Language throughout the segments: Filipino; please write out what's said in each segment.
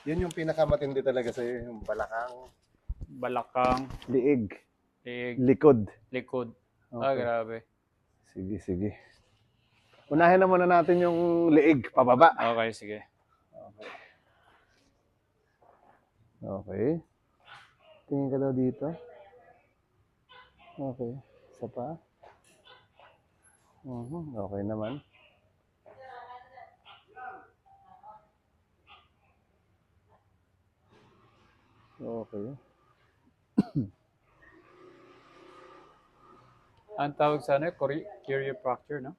Yun yung pinakamatindi talaga sa'yo, yung balakang, Balakang, liig, liig, likod. likod. Okay. Grabe. Sige, sige. Unahin na muna natin yung liig, pababa. Okay, sige. Okay. Tingin ka daw dito. Okay. Isa pa. Okay naman. Okay. Ang tawag sa ano, chiropractor, no?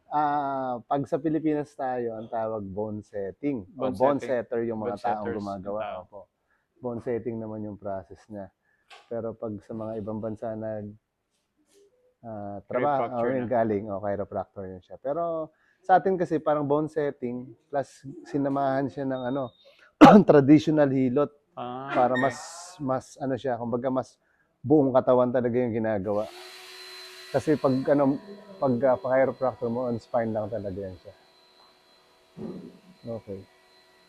Pag sa Pilipinas tayo, ang tawag bone setting. O Bone bone setting. setter yung mga Bone taong setters, yung gumagawa. tao. Opo. Bone setting naman yung process niya. Pero pag sa mga ibang bansa na trabaho, Chiropractor na. galing, chiropractor yun siya. Pero sa atin kasi parang bone setting plus sinamahan siya ng traditional hilot para Okay. mas ano siya, kumbaga mas buong katawan talaga yung ginagawa. Kasi pag pa-chiropractor mo, on spine lang talaga yan siya. Okay.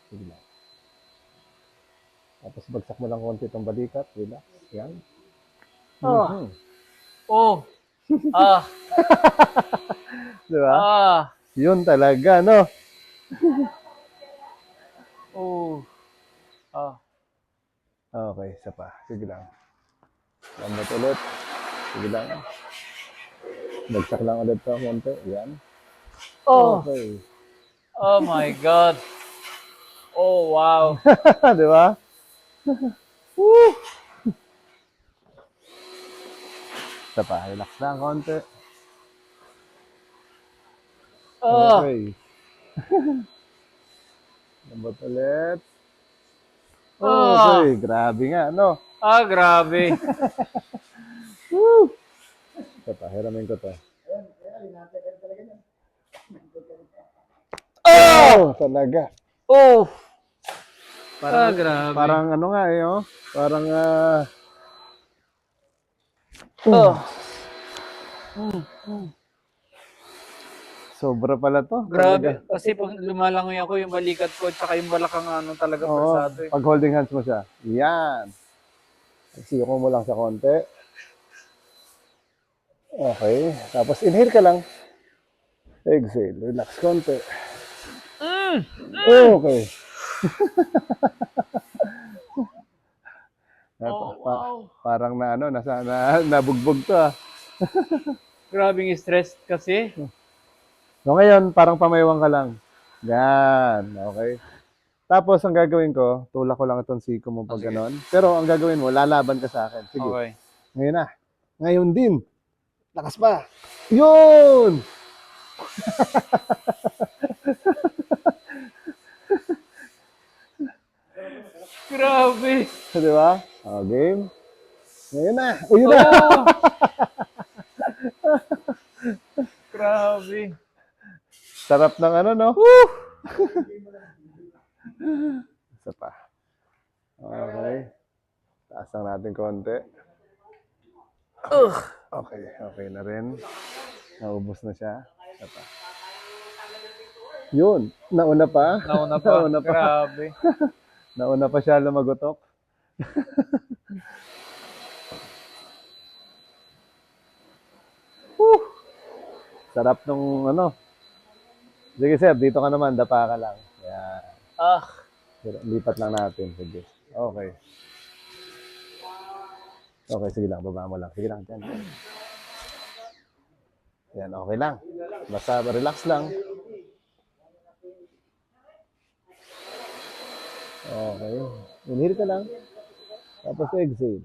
Sige lang. Tapos bagsak mo lang konti itong balikat. Relax. Yan. Oh. Oh. Ah. Di ba? Ah. Yun talaga, no? Oh. Ah. Okay, isa pa. Sige lang. Lambot ulit. Sige lang. Bagsak lang ulit ito konti. Yan. Oh. Okay. Oh my God. Oh, wow. Di ba? Woo. Isa pa. Relax lang konti. Oh. Okay. Lambot ulit. Oh. Okay. Grabe nga, no? Ah, grabe. Woo! Isa pa. Hiramin ko to. Oh! Talaga. Oh. Parang, grabe. parang ano nga eh, oh. Parang, Oh. sobra pala to. Grabe. Talaga. Kasi pag lumalangoy ako, yung balikat ko, tsaka yung balakang ano talaga Oo. persado eh. Pag holding hands mo siya. Yan. Siyoko mo lang sa konti. Okay. Tapos inhale ka lang. Exhale. Relax konti. Okay. Oh, wow. Parang nabugbog to ah. Grabing stress kasi. So ngayon, parang pamaywang ka lang. Yan. Okay. Tapos ang gagawin ko, tulak ko lang itong siko mo pag Sige. ganon. Pero ang gagawin mo, lalaban ka sa akin. Sige. Okay. Ngayon na. Ngayon din. Lakas pa. Yun! Grabe. Di ba? Game. Ngayon na. Yun na. Oh. Grabe. Sarap ng ano, no? Woo. Isa pa. Okay. Taas lang natin konti. Okay. Okay na rin. Naubos na siya. Isa pa. Yun. Nauna pa. Nauna pa. Nauna pa. Grabe. Nauna pa siya lumagotok. Sarap nung ano. Sige sir, dito ka naman. Dapa ka lang. Yan. Ah. Lipat lang natin. Sige. Okay. Okay, sige lang. Baba mo lang. Sige lang. Yan. Yan, okay lang. Basta relax lang. Okay. Inhale ka lang. Tapos exhale.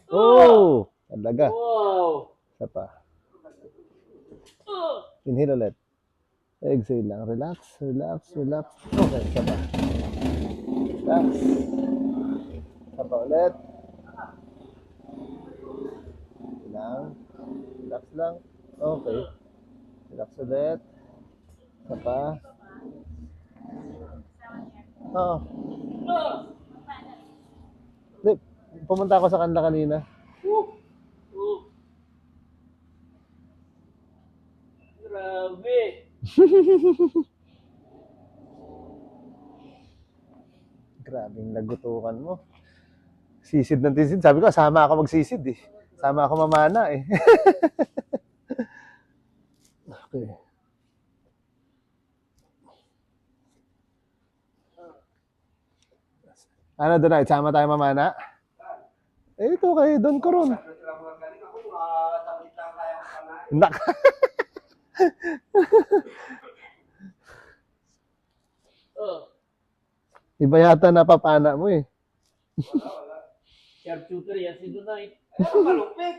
Oh! Talaga. Wow. Isa pa. Inhale ulit. Exhale lang. Relax, relax, relax. Okay, isa pa. Relax. Isa pa ulit. Lang. Relax lang. Okay. Relax ulit. Isa pa. Oo. Pumunta ako sa kanila kanina. Grabe. Grabing nagutukan mo. Sisid ng tisid. Sabi ko, sama ako magsisid eh. Sama ako mamana eh. Okay. Ano doon, sama tayo mamana? Eh, ito kay Don Coron. Nak. Iba yata napapana mo eh. Sharpshooter yan si Dunay. Malupit.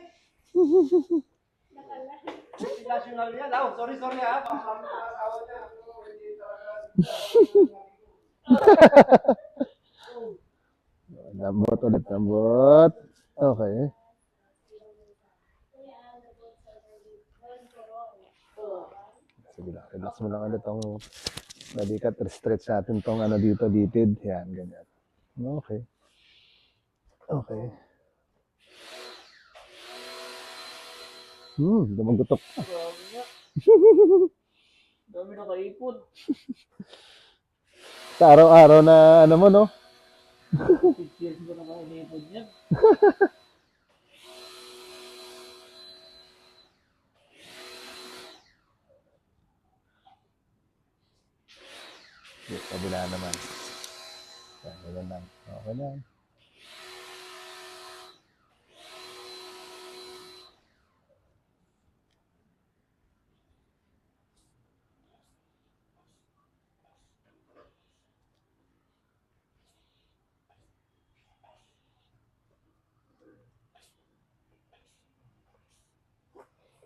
National yan. Oh, sorry ha. Baka asawa niya. Lambot ulit, lambot. Okay. Sige lang, relax mo lang ulit tong balikat. Stretch natin tong ano dito, litid. Yan, ganyan. Okay. Okay. Dumagutok pa. Grabe nga. Dami nakaipon. Sa araw-araw na ano mo, no? 6 years ko na nakaipon yan. Yes, kabila naman. Yan, ganyan lang. Okay lang.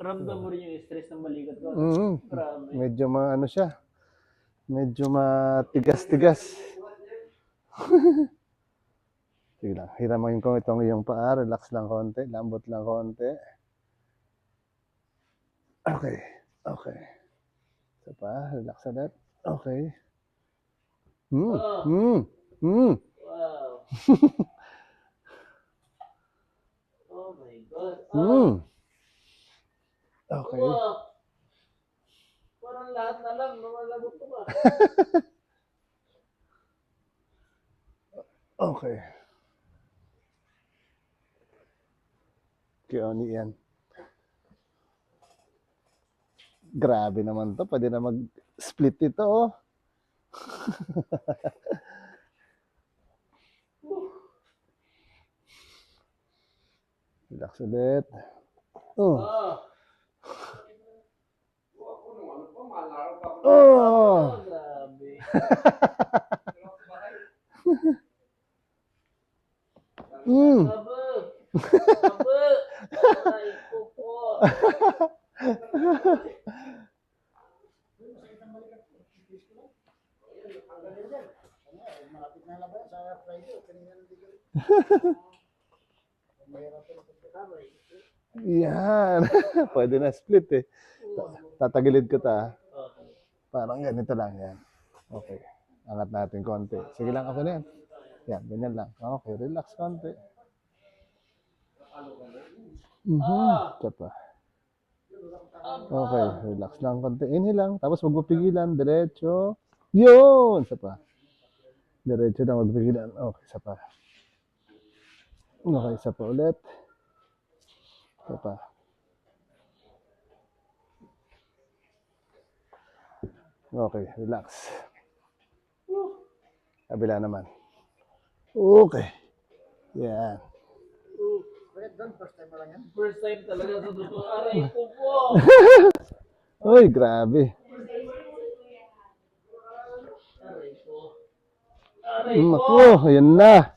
Ramdam mo rin yung stress ng balikat ko. Grabe. Medyo ano siya. Medyo matigas-tigas. Sige lang. Hiramain ko itong iyong paa. Relax lang konti. Lambot lang konti. Okay. Okay. Isa pa. Relax ulit. Okay. Wow. Oh my God. Okay. Wow. Parang lahat na lang, lumalagot ko ba? Okay. Kioni yan. Grabe naman to. Pwede na mag-split ito, oh. Relax ulit. Oh. Oh. Grabe. Aba. Aray ko po. Yan. Pwede na split eh. Tatagilid ko ta. Okay. Parang ganito lang yan. Okay. Angat natin konti. Sige lang, ako na yan. Yan, ganyan lang. Okay, relax konti. Ito pa. Okay, relax lang konti. Inhale lang. Tapos wag mo pigilan. Diretso. Yun! Isa pa. Diretso lang, wag pigilan. Okay, isa pa. Okay, isa pa ulit. Isa pa. Okay, relax. Kabila naman. Okay. Yan. First time talaga sa totoo. Aray ko po. Uy, grabe. Aray ko. Aray ko. Naku, yun na.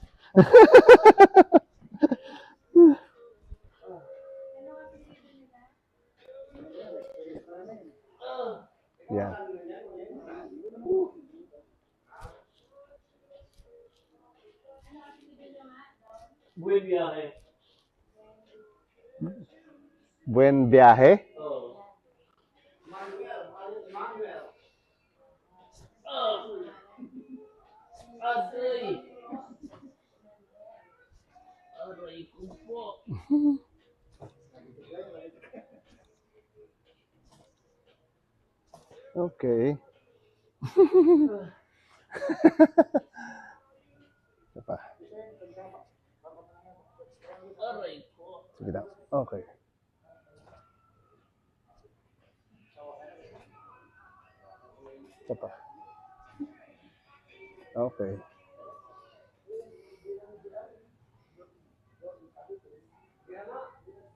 Yan. Buen viaje. Buen viaje. Oh. Aray. Aray ko po. Okay. Sige lang. Okay. Ito pa. Okay.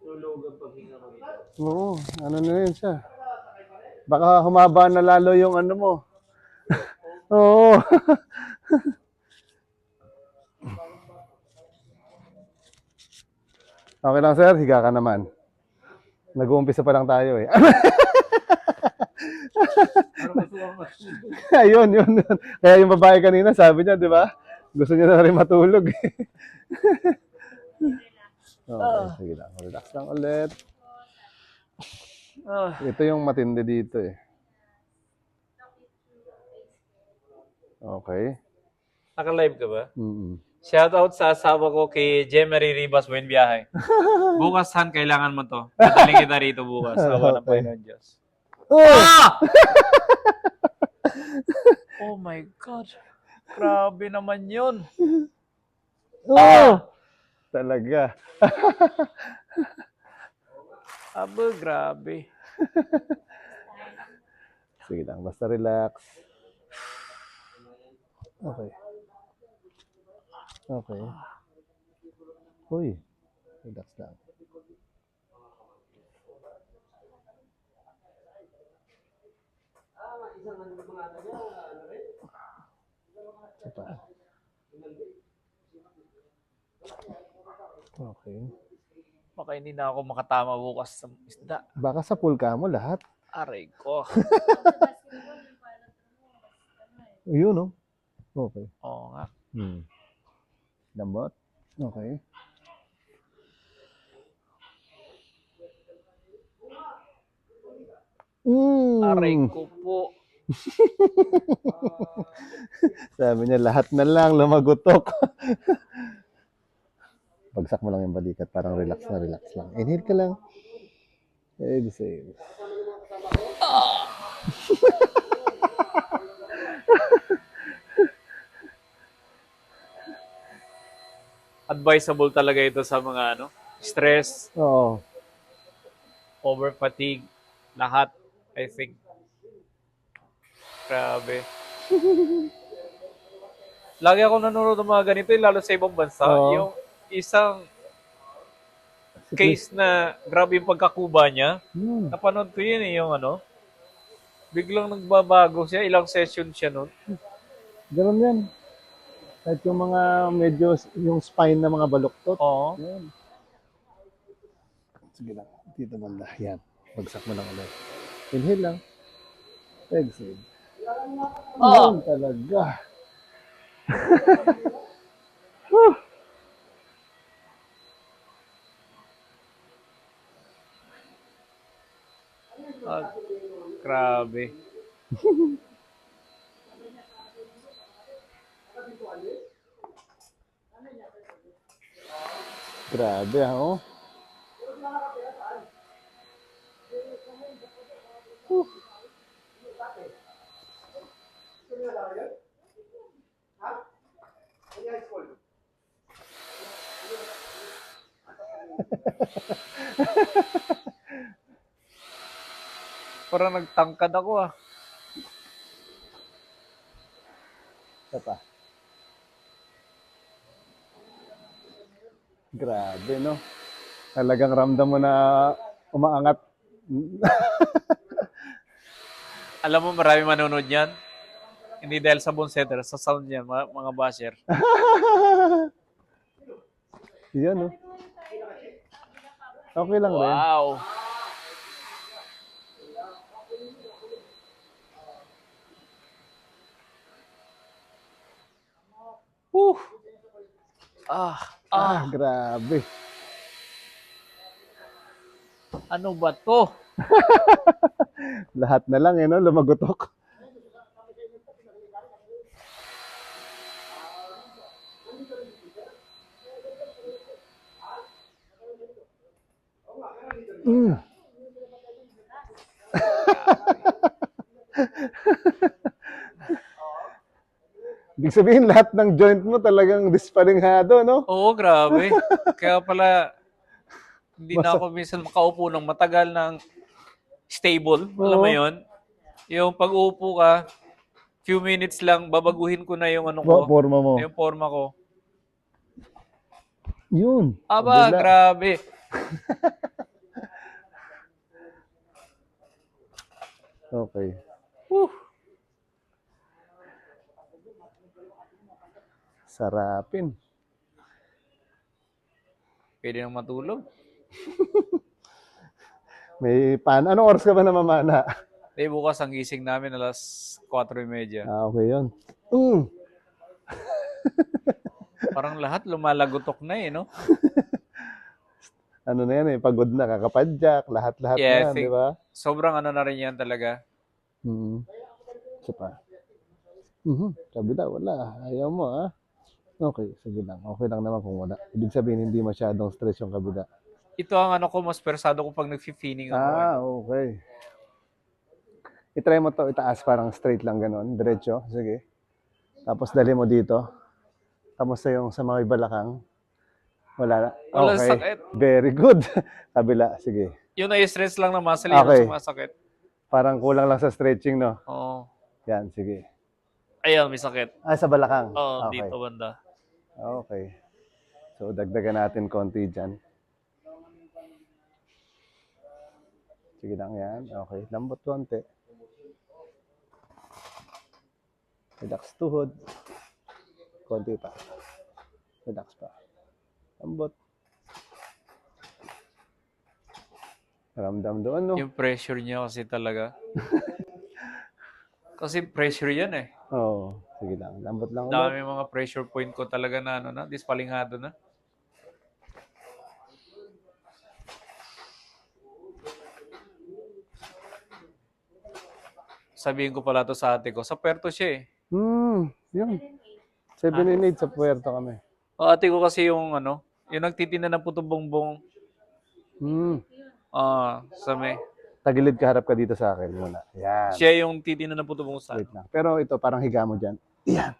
Lulugan pag hinga mo dito. Oo, ano na yun siya. Baka humaba na lalo yung ano mo. Oo. Okay lang sir, higa ka naman. Nag-uumpisa pa lang tayo eh. Ano gusto mo? Ayun, yun. Kaya yung babae kanina, sabi niya, di ba? Gusto niya na rin matulog. Okay, sige lang. Relax lang ulit. Ito yung matindi dito eh. Okay. Naka-live ka ba? Mm-mm. Shoutout sa asawa ko kay Jemery Ribas Buen Biyahe. Bukas Han, kailangan mo to. Dadaling kita rito bukas. Awa ng Okay. Panginoon Diyos. Oh! Ah! Oh my God. Grabe naman yun. Oh! Talaga. Aba, grabe. Sige lang, basta relax. Okay. Okay. Uy, relax lang. Ito pa. Okay. Baka hindi na ako makatama bukas sa isda. Baka sa pool ka mo lahat. Aray ko. Yun, no? Okay. Oo nga. Lambot. Okay. Aray ko po. Sabi niya, lahat na lang, lumagutok. Bagsak mo lang yung balikat, parang relax na relax lang. Inhale ka lang. Exhale. Advisable talaga ito sa mga stress, Oo. over fatigue, lahat, I think. Grabe. Lagi ako nanonood ng mga ganito, lalo sa ibang bansa. Oo. Yung isang case na grabe yung pagkakuba niya. Napanood ko yun yung biglang nagbabago siya. Ilang session siya nun. Ganun yan. Kahit yung mga medyo, yung spine na mga baluktot. Oo. Yan. Sige lang. Dito banda. Yan. Bagsak mo lang ulit. Inhale lang. Exhale. Yan talaga. Ah, grabe. Grabe ha, oh. Parang nagtangkad ako ah. Ito pa. Grabe, no? Talagang ramdam mo na umaangat. Alam mo, marami manonood yan. Hindi dahil sa Bon Center, sa sound yan, mga basher. Yan, no? Okay lang rin. Wow. Grabe. Ano ba to? Lahat na lang, no? Lumagutok. Ibig sabihin, lahat ng joint mo talagang disparinghado, no? Oo, grabe. Kaya pala, Hindi na ako minsan makaupo ng matagal ng stable. Alam mo Oo. yon? Yung pag-uupo ka, few minutes lang, babaguhin ko na yung ano ko, Forma mo. yung forma ko. Yun. Aba, Kabila. grabe. Okay. Whew. Sarapin. Pwede nang matulog. May Anong oras ka ba namamana? Bukas ang gising namin alas 4:30. Okay yun. Parang lahat lumalagotok na no? Ano na yan eh, pagod na, kakapadyak, lahat-lahat na Yeah, I yan, think di ba? sobrang ano na rin yan talaga. Isa pa. Kabila, wala. Ayaw mo, ah. Okay, sige lang. Okay lang naman kung wala. Ibig sabihin, hindi masyadong stress yung kabila. Ito ang ano ko, mas persado ko pag nag-feeling ako. Okay. I-try mo to, itaas parang straight lang ganon, diretso. Sige. Tapos dali mo dito. Tapos yung sa mga balakang. Wala na. Walang Okay. sakit. Very good. Kabila, sige. Yung na-stress lang na muscle, yun Okay. ang sumasakit. Parang kulang lang sa stretching, no? Oo. Yan, sige. Ayun, may sakit. Sa balakang. Oo, Okay. dito banda. Okay. So, dagdagan natin konti dyan. Sige lang yan. Okay. Lambot konti. Relax tuhod. Konti pa. Relax pa. Lambot. Ramdam doon, no? Yung pressure niya kasi talaga. Kasi pressure yan eh. Oo. Sige lang. Lambot lang ulit. Dami mga pressure point ko talaga na ano na, dispalingado na. Sabihin ko pala to sa ate ko, sa Puerto siya eh. Yun. 7 and 8 sa Puerto kami. O ate ko kasi yung ano, yung nagtitinda ng puto bongbong sa may. Tagilid ka, harap ka dito sa akin muna. Yan. Siya yung titinda ng puto bongbong sa. Wait lang. Pero ito, parang higa mo dyan. Yan.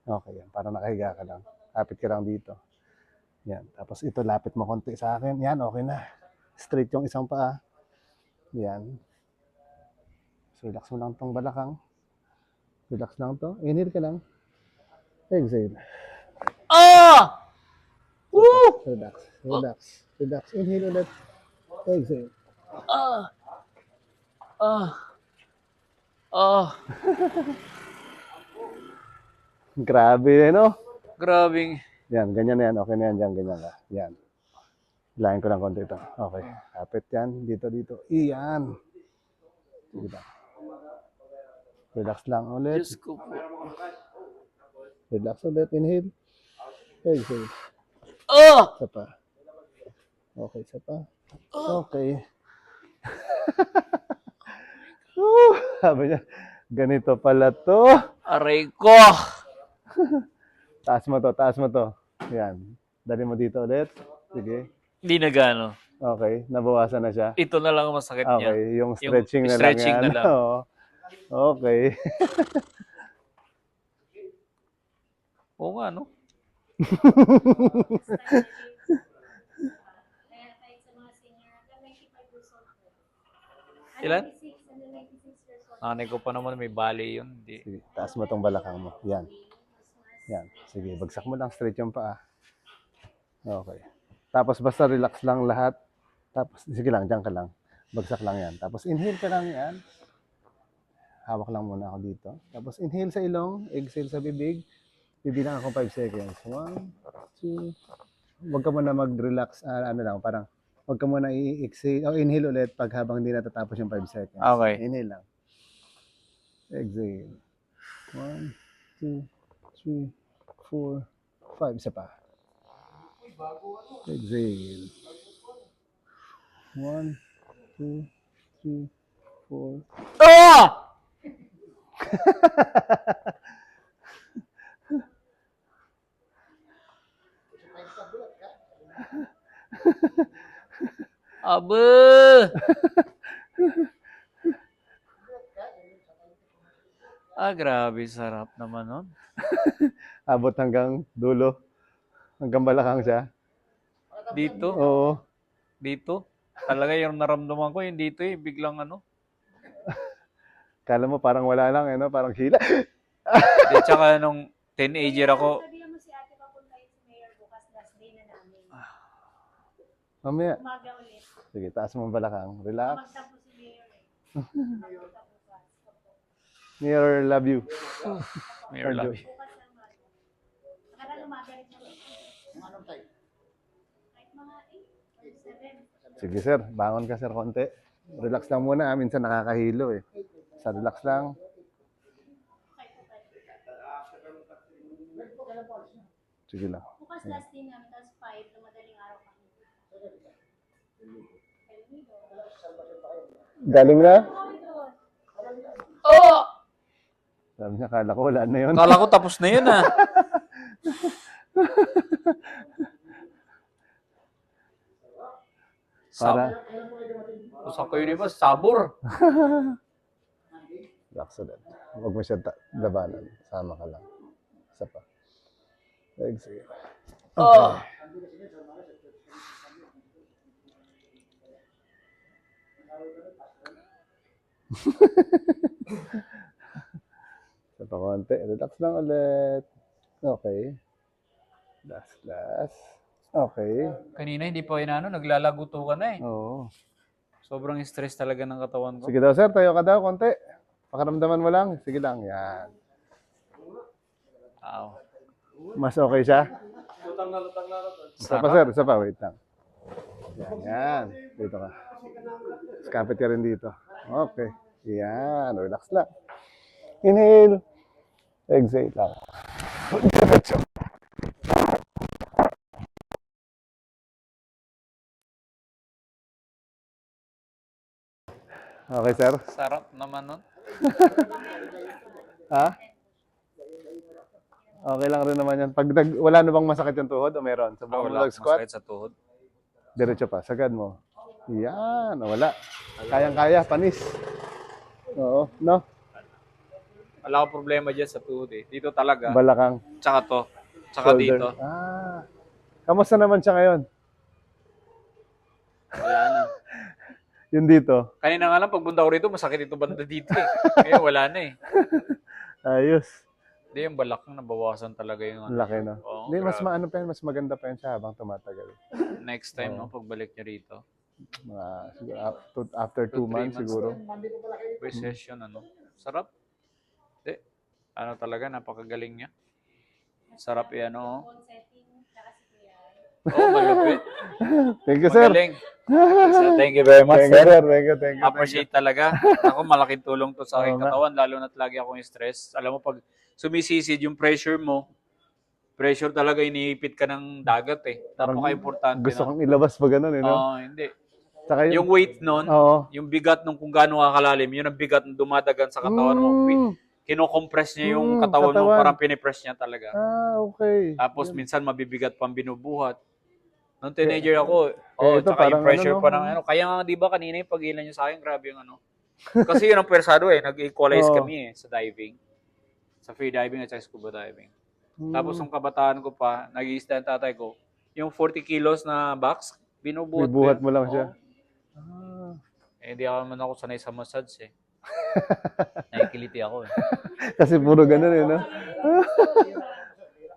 Okay yan. Parang nakahiga ka lang. Lapit ka lang dito. Yan. Tapos ito, lapit mo konti sa akin. Yan, okay na. Straight yung isang paa. Yan. So, relax mo lang tong balakang. Relax lang to. Inhale ka lang. Exhale. Woo! Relax. Relax. Relax. Inhale ulit. Exhale. Grabe, no? Grabing. Yan, ganyan na yan. Okay na yan dyan, ganyan ka. Yan. Hilahin ko lang konti ito. Okay. Kapit yan. Dito, dito. Iyan. Sige lang. Relax lang ulit. Diyos ko po. Relax ulit. Inhale. Exhale. Oh! Isa pa. Okay, isa pa. Okay. Sabi niya, ganito pala to. Aray ko! Taas mo to, taas mo to. Yan. Dali mo dito ulit. Sige. Hindi na gano. Okay, nabawasan na siya. Ito na lang ang masakit niya. Okay, yung stretching na stretching lang yan. na lang. Oo. Okay. Oo nga, no? Ilan? Nanay ko pa naman, may bali yun. Hindi. Sige, taas mo tong balakang mo. Yan. Yan. Sige, bagsak mo lang straight yung paa. Okay. Tapos basta relax lang lahat. Tapos, sige lang, dyan ka lang. Bagsak lang yan. Tapos inhale ka lang yan. Hawak lang muna ako dito. Tapos inhale sa ilong, exhale sa bibig. Bibilang ako 5 seconds. 1, 2. Huwag ka muna mag-relax. Ano lang, parang huwag ka muna i-exhale. O inhale ulit pag habang hindi natatapos yung 5 seconds. Okay. Inhale lang. Exhale. 1, 2, 3, 4, 5. Isa pa. Exhale. 1, 2, 3, 4. Oh! Abe! Grabe, sarap naman nun. Abot hanggang dulo. Hanggang balakang siya. Dito. Oo. Dito. Talaga yung naramdaman ko, yung dito eh, biglang ano. Kala mo parang wala lang, eh, no? Parang hila. Di, tsaka nung teenager ako, Sabihan mo si ate papuntahin si Mayor bukas last day na namin. Mamaya. Umaga ulit. Sige, taas mo ang balakang. Relax. Magtampo si Mayor eh. Magtampo bukas. Mayor, love you. Mayor love you. Bukas ng umaga. Nakala umaga rin naman. Anong time? Kahit mga 8 or 7. Sige, sir. Bangon ka, sir, konti. Relax lang muna. Minsan nakakahilo, eh. Sa relax lang. Sige lang. Bukas last day namin, tapos 5 na madaling araw kami. Galing na? Oo! Sabi niya, kala ko wala na yun. Kala ko tapos na yun ah. Para, Sa kayo di ba? Sabor. relax ulit. Huwag mo siya labanan. Sama ka lang. Isa pa. Sige. Okay. Isa pa konti. Relax lang ulit. Okay. Last. Okay. Kanina hindi pa inano, naglalaguto ka na eh. Oo. Sobrang stress talaga ng katawan ko. Sige daw, sir. Tayo ka daw konti. Pakaramdaman mo lang. Sige lang. Yan. Wow. Mas okay siya? Lutang na. Isa pa, sir. Isa pa. Wait lang. Yan. Dito ka. Kapit ka rin dito. Okay. Yan. Relax lang. Inhale. Exhale lang. Diretso. Okay, sir. Sarap naman nun. Ha? Okay lang rin naman yan. Pag wala na bang masakit yung tuhod o meron? Sa buong Wala akong squat? masakit sa tuhod. Diretso pa. Sagad mo. Yan. Wala. Kayang-kaya. Panis. Oo. No? Wala akong problema dyan sa tuhod eh. Dito talaga. Balakang. Tsaka to. Tsaka Shoulder. dito. Ah. Kamusta naman siya ngayon? Wala na. Yung dito. Kanina nga lang, pagpunta ko rito, masakit ito banda dito eh. Ngayon, wala na eh. Ayos. Hindi, yung balakang nabawasan talaga yung ano. Laki, no? Oo, Hindi, mas grabe. maano pa yan. Mas maganda pa yan siya habang tumatagal. Next time, no, pagbalik niya rito. Mga, siguro, after 2 2, 3 months, months. siguro. Per session, ano. Sarap. Hindi. Ano talaga, napakagaling niya. Sarap yan, oh. Phone setting, tsaka si Kuya. Oh, malupit. Thank you, sir. Magaling. So, thank you very much, Thank you, sir. sir. Thank you. Appreciate talaga. Ako, malaking tulong to sa aking Oo nga. katawan, lalo na't lagi akong stress. Alam mo, pag sumisisid yung pressure mo, pressure talaga, iniipit ka ng dagat eh. Napaka-importante Gusto na. kong ilabas pa ganun, eh, no? Oo, hindi. Saka Yung weight nun, Oo. yung bigat nung kung gaano kakalalim, yun ang bigat ng dumadagan sa katawan mo. Mm. Kinocompress niya yung Mm, katawan mo, katawan. parang pinipress niya talaga. Ah, okay. Tapos minsan mabibigat pang binubuhat. Nung teenager ako, ito tsaka yung parang pressure ano, no? pa ng ano. Kaya nga, di ba, kanina yung pag-ilan niyo sa akin, grabe yung ano. Kasi yun ang persado eh, nag-equalize Oo. kami eh, sa diving. Sa free diving at sa scuba diving. Mm. Tapos yung kabataan ko pa, nag-i-stand tatay ko, yung 40 kilos na box, binubuhat Bibuhat ko mo yan. lang siya. Oo. Ah. Eh, di ako naman ako sanay sa massage eh. Nakikiliti ako eh. Kasi puro ganun, eh, no?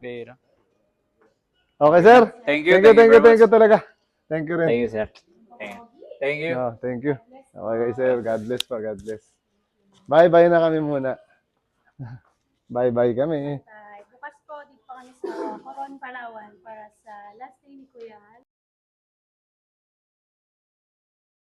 Pero, Okay, sir. Thank you Thank very you much. talaga. Thank you rin. Thank you, sir. Thank you. No, thank you. Okay, sir. God bless pa. God bless. Bye-bye na kami muna. Bye-bye kami. Bukas po, dito pa kami sa Coron, Palawan para sa last day ni Kuya.